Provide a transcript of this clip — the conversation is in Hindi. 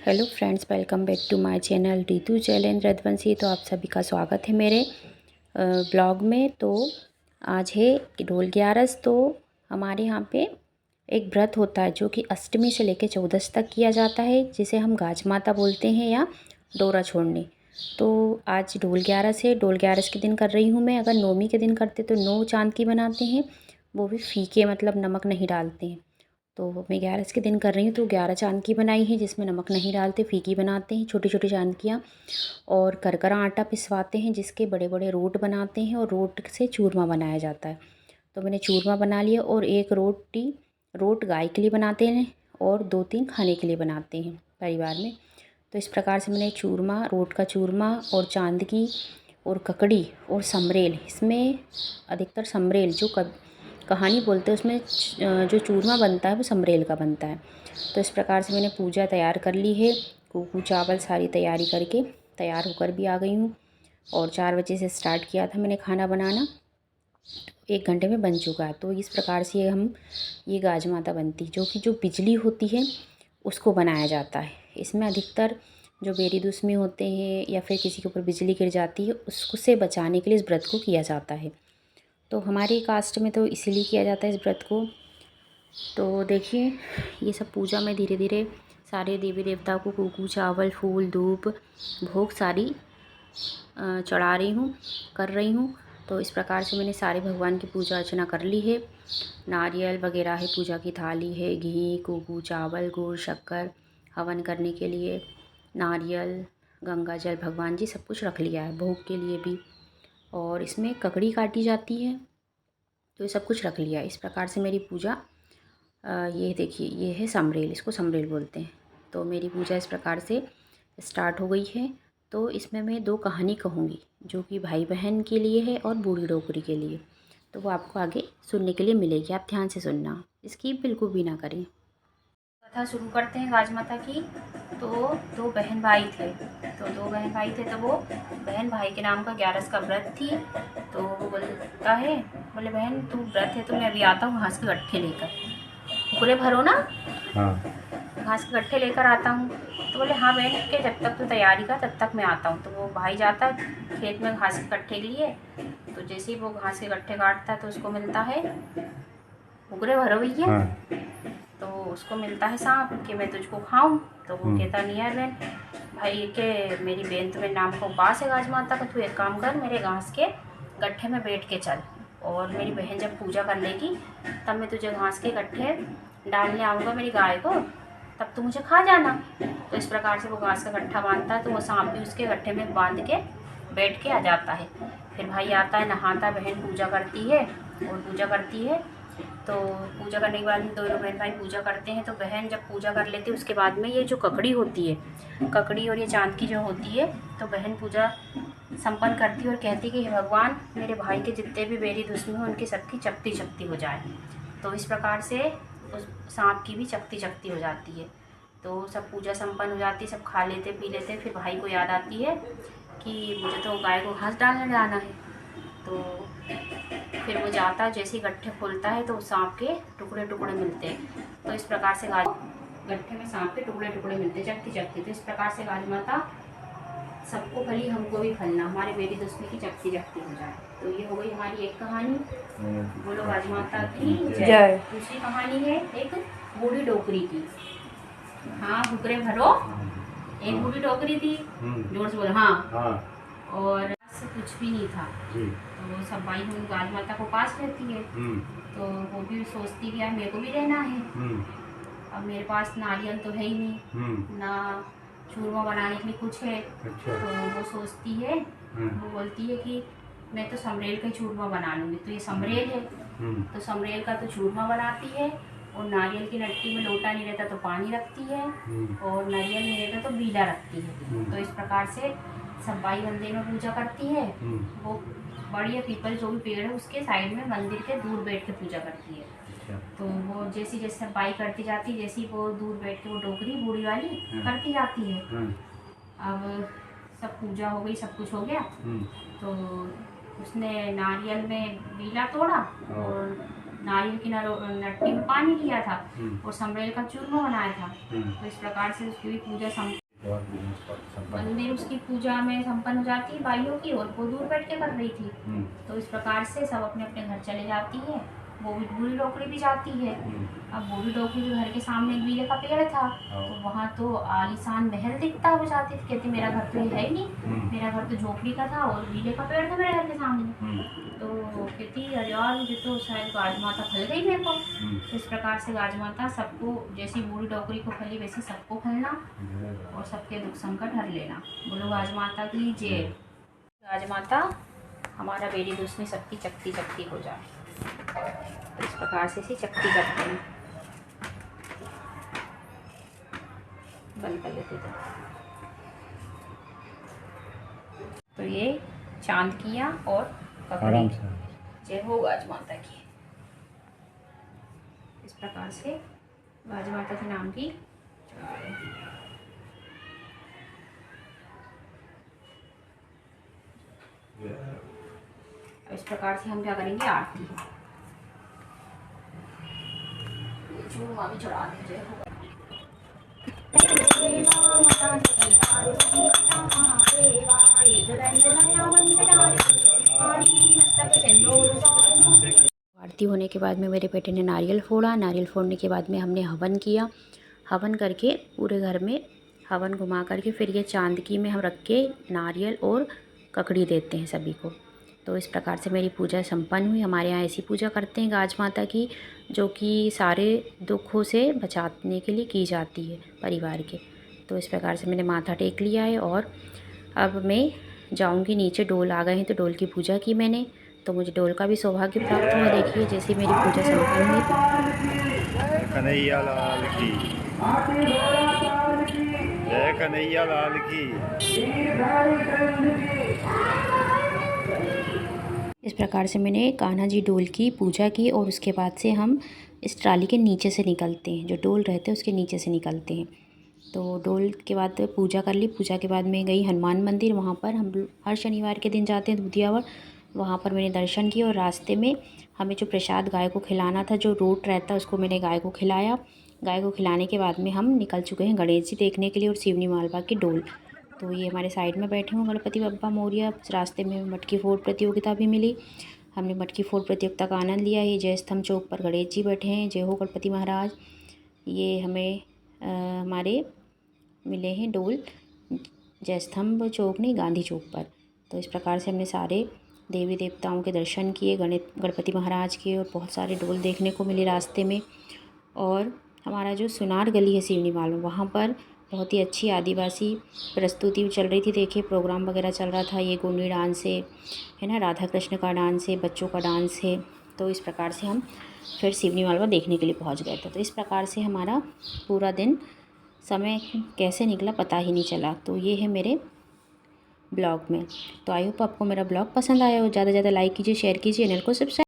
Hello friends, welcome back to my channel Ritu challenge Raghuvanshi. तो आप सभी का स्वागत है मेरे ब्लॉग में। तो आज है डोल ग्यारस। तो हमारे यहाँ पे एक व्रत होता है जो कि अष्टमी से लेकर चौदस तक किया जाता है, जिसे हम गाज माता बोलते हैं या डोरा छोड़ने। तो आज डोल ग्यारस है। डोल ग्यारस के दिन कर रही हूँ मैं। अगर नौमी के दिन करते तो 9 चांद की बनाते हैं, वो भी फीके, मतलब नमक नहीं डालते हैं। तो मैं 11 के दिन कर रही हूँ तो 11 चांद की बनाई है, जिसमें नमक नहीं डालते, फीकी बनाते हैं छोटी छोटी चांदकियाँ। और करकरा आटा पिसवाते हैं, जिसके बड़े बड़े रोट बनाते हैं और रोट से चूरमा बनाया जाता है। तो मैंने चूरमा बना लिया। और एक रोट गाय के लिए बनाते हैं और 2-3 खाने के लिए बनाते हैं परिवार में। तो इस प्रकार से मैंने चूरमा, रोट का चूरमा और चांदकी और ककड़ी और समरेल, इसमें अधिकतर समरेल जो कहानी बोलते हैं उसमें जो चूरमा बनता है वो समरेल का बनता है। तो इस प्रकार से मैंने पूजा तैयार कर ली है। कुकू चावल सारी तैयारी करके तैयार होकर भी आ गई हूँ। और 4 बजे से स्टार्ट किया था मैंने खाना बनाना, 1 घंटे में बन चुका है। तो इस प्रकार से ये गाज माता बनती, जो बिजली होती है उसको बनाया जाता है। इसमें अधिकतर जो बेरी दुश्मनी होते हैं या फिर किसी के ऊपर बिजली गिर जाती है, उससे बचाने के लिए इस व्रत को किया जाता है। तो हमारी कास्ट में तो इसीलिए किया जाता है इस व्रत को। तो देखिए, ये सब पूजा में धीरे धीरे सारे देवी देवता को कुकू चावल, फूल, धूप, भोग सारी चढ़ा रही हूँ, कर रही हूँ। तो इस प्रकार से मैंने सारे भगवान की पूजा अर्चना कर ली है। नारियल वगैरह है, पूजा की थाली है, घी, कुकू चावल, गुड़, शक्कर, हवन करने के लिए नारियल, गंगा जल, भगवान जी सब कुछ रख लिया है भोग के लिए भी। और इसमें ककड़ी काटी जाती है, तो ये सब कुछ रख लिया। इस प्रकार से मेरी पूजा, ये देखिए, ये है समरेल, इसको समरेल बोलते हैं। तो मेरी पूजा इस प्रकार से स्टार्ट हो गई है। तो इसमें मैं 2 कहानी कहूँगी, जो कि भाई बहन के लिए है और बूढ़ी डोकरी के लिए। तो वो आपको आगे सुनने के लिए मिलेगी, आप ध्यान से सुनना, स्किप बिल्कुल भी ना करें। कथा शुरू करते हैं गाज माता की। तो 2 बहन भाई थे। तो 2 बहन भाई थे, तो वो बहन भाई के नाम का 11 का व्रत थी। तो वो बोलता है, बोले बहन तू व्रत है तो मैं अभी आता हूँ घास के गट्ठे लेकर, पूरे भरो ना। हाँ, घास के गट्ठे लेकर आता हूँ। तो बोले हाँ बहन, के जब तक तू तैयारी का तब तक मैं आता हूँ। तो वो भाई जाता है खेत में घास के गट्ठे के लिए। तो जैसे ही वो घास के गट्ठे काटता है तो उसको मिलता है, उगरे भरो भैया। हाँ। तो उसको मिलता है सांप कि मैं तुझको खाऊं। तो वो कहता नहीं है बहन भाई के, मेरी बहन तो मेरे नाम का उपास है गाज माता का, तू एक काम कर, मेरे घास के गट्ठे में बैठ के चल, और मेरी बहन जब पूजा कर लेगी तब मैं तुझे घास के गट्ठे डालने आऊँगा मेरी गाय को, तब तू मुझे खा जाना। तो इस प्रकार से वो घास का गट्ठा बांधता है, तो वो सांप भी उसके गट्ठे में बांध के बैठ के आ जाता है। फिर भाई आता है, नहाता, बहन पूजा करती है और पूजा करती है। तो पूजा करने के बाद दोनों बहन भाई पूजा करते हैं। तो बहन जब पूजा कर लेती है उसके बाद में ये जो ककड़ी होती है, ककड़ी और ये चांद की जो होती है, तो बहन पूजा संपन्न करती है और कहती है कि हे भगवान, मेरे भाई के जितने भी बेरी दुश्मन हैं उनकी सबकी चपटी चपटी हो जाए। तो इस प्रकार से उस सांप की भी चपटी चपटी हो जाती है। तो सब पूजा संपन्न हो जाती है, सब खा लेते पी लेते। फिर भाई को याद आती है कि मुझे तो गाय को घास डालने जाना है। तो फिर वो जाता है, जैसे ही गट्ठे खोलता है तो सांप के टुकड़े टुकड़े मिलते हैं। तो इस प्रकार से गट्ठे में सांप के टुकड़े टुकड़े मिलते चकती चकती। तो इस प्रकार से गाज माता सबको फली हमको भी फलना, हमारे बेरी दुश्मनी की चकती चकती हो जाए। तो ये हो गई हमारी एक कहानी, बोलो गाज माता की जय। दूसरी कहानी है एक बूढ़ी डोकरी की। हाँ भुकरे भरो, एक बूढ़ी डोकरी थी, जोर से बोलो हाँ। और कुछ भी नहीं था। तो सब भाई बहन गाज माता को पास रहती है। तो वो भी सोचती कि यार मेरे को भी रहना है। अब मेरे पास नारियल तो है ही नहीं, ना चूरमा बनाने के लिए कुछ है। अच्छा। तो वो सोचती है, वो बोलती है कि मैं तो समरेल का चूरमा बना लूँगी। तो ये समरेल है, तो समरेल का तो चूरमा बनाती है। और नारियल की लट्टी में लोटा नहीं रहता तो पानी रखती है, और नारियल नहीं रहता तो बीला रखती है। तो इस प्रकार से सब भाई मंदिर में पूजा करती है। वो बड़ी पीपल जो भी पेड़ है उसके साइड में मंदिर के दूर बैठ के पूजा करती है। तो वो जैसी जैसे सब बाई करती जाती, जैसी वो दूर बैठ के वो डोकरी बूढ़ी वाली करती जाती है। अब सब पूजा हो गई, सब कुछ हो गया। तो उसने नारियल में बीला तोड़ा और नारियल की नट्टी में पानी लिया था और समरेल का चूरमा बनाया था। तो इस प्रकार से उसकी भी पूजा मंदिर उसकी पूजा में संपन्न हो जाती है बाइयों की, और वो दूर बैठ के कर रही थी। तो इस प्रकार से सब अपने अपने घर चले जाती है। वो भी बूढ़ी डोकरी भी जाती है। अब बूढ़ी डोकरी के घर के सामने एक बीले का पेड़ था, तो वहाँ तो आलीशान महल दिखता हो जाती थी। कहती मेरा घर तो ये है ही नहीं, मेरा घर तो झोपड़ी का था और बीले का पेड़ था मेरे घर के सामने। तो कहती अरे यार मुझे तो शायद गाज माता फल गई मेरे को। तो इस प्रकार से गाज माता सबको, जैसी बूढ़ी डोकरी को फली वैसे सबको फलना और सबके दुख संकट हर लेना। बोलो गाज माता की जय। गाज माता हमारा बेरी दूसरी शक्ति चकती चकती हो जाए। तो इस प्रकार से इसे चकती करते हैं, बंद कर लेते थे। तो ये चांद किया और ककड़ी जय हो गाज माता की। इस प्रकार से गाज माता के नाम की इस प्रकार से हम क्या करेंगे, आरती चूरमा भी चढ़ा दीजिए। आरती होने के बाद में मेरे बेटे ने नारियल फोड़ा। नारियल फोड़ने के बाद में हमने हवन किया। हवन करके पूरे घर में हवन घुमा करके फिर ये चांदकी में हम रख के नारियल और ककड़ी देते हैं सभी को। तो इस प्रकार से मेरी पूजा संपन्न हुई। हमारे यहाँ ऐसी पूजा करते हैं गाज माता की, जो कि सारे दुखों से बचाने के लिए की जाती है परिवार के। तो इस प्रकार से मैंने माथा टेक लिया है और अब मैं जाऊंगी नीचे। डोल आ गए हैं तो डोल की पूजा की मैंने, तो मुझे डोल का भी सौभाग्य प्राप्त हुआ। देखिए जैसे मेरी पूजा संपन्न हुई। कन्हैया लाल की जय, कन्हैया लाल की। इस प्रकार से मैंने कान्हा जी डोल की पूजा की और उसके बाद से हम इस ट्राली के नीचे से निकलते हैं, जो डोल रहते हैं उसके नीचे से निकलते हैं। तो डोल के बाद पूजा कर ली। पूजा के बाद मैं गई हनुमान मंदिर। वहाँ पर हम हर शनिवार के दिन जाते हैं दूधियावर। वहाँ पर मैंने दर्शन किए और रास्ते में हमें जो प्रसाद गाय को खिलाना था, जो रोट रहता है, उसको मैंने गाय को खिलाया। गाय को खिलाने के बाद में हम निकल चुके हैं गणेश जी देखने के लिए और शिवनी मालवा की डोल। तो ये हमारे साइड में बैठे हुए गणपति बप्पा मोरिया। रास्ते में मटकी फोड़ प्रतियोगिता भी मिली। हमने मटकी फोड़ प्रतियोगिता का आनंद लिया। ये जय स्तंभ चौक पर गणेश जी बैठे हैं, जय हो गणपति महाराज। ये हमें हमारे मिले हैं डोल जय स्तंभ चौक नहीं, गांधी चौक पर। तो इस प्रकार से हमने सारे देवी देवताओं के दर्शन किए, गणपति महाराज के, और बहुत सारे डोल देखने को मिले रास्ते में। और हमारा जो सुनार गली है सिवनी मालवा, वहाँ पर बहुत ही अच्छी आदिवासी प्रस्तुति चल रही थी। देखिए प्रोग्राम वगैरह चल रहा था। ये गोंडी डांस है ना, राधा कृष्ण का डांस है, बच्चों का डांस है। तो इस प्रकार से हम फिर सिवनी मालवा देखने के लिए पहुंच गए थे। तो इस प्रकार से हमारा पूरा दिन, समय कैसे निकला पता ही नहीं चला। तो ये है मेरे ब्लॉग में। तो आई होप आपको मेरा ब्लॉग पसंद आया हो। ज़्यादा से ज़्यादा लाइक कीजिए, शेयर कीजिए, चैनल को सब्सक्राइब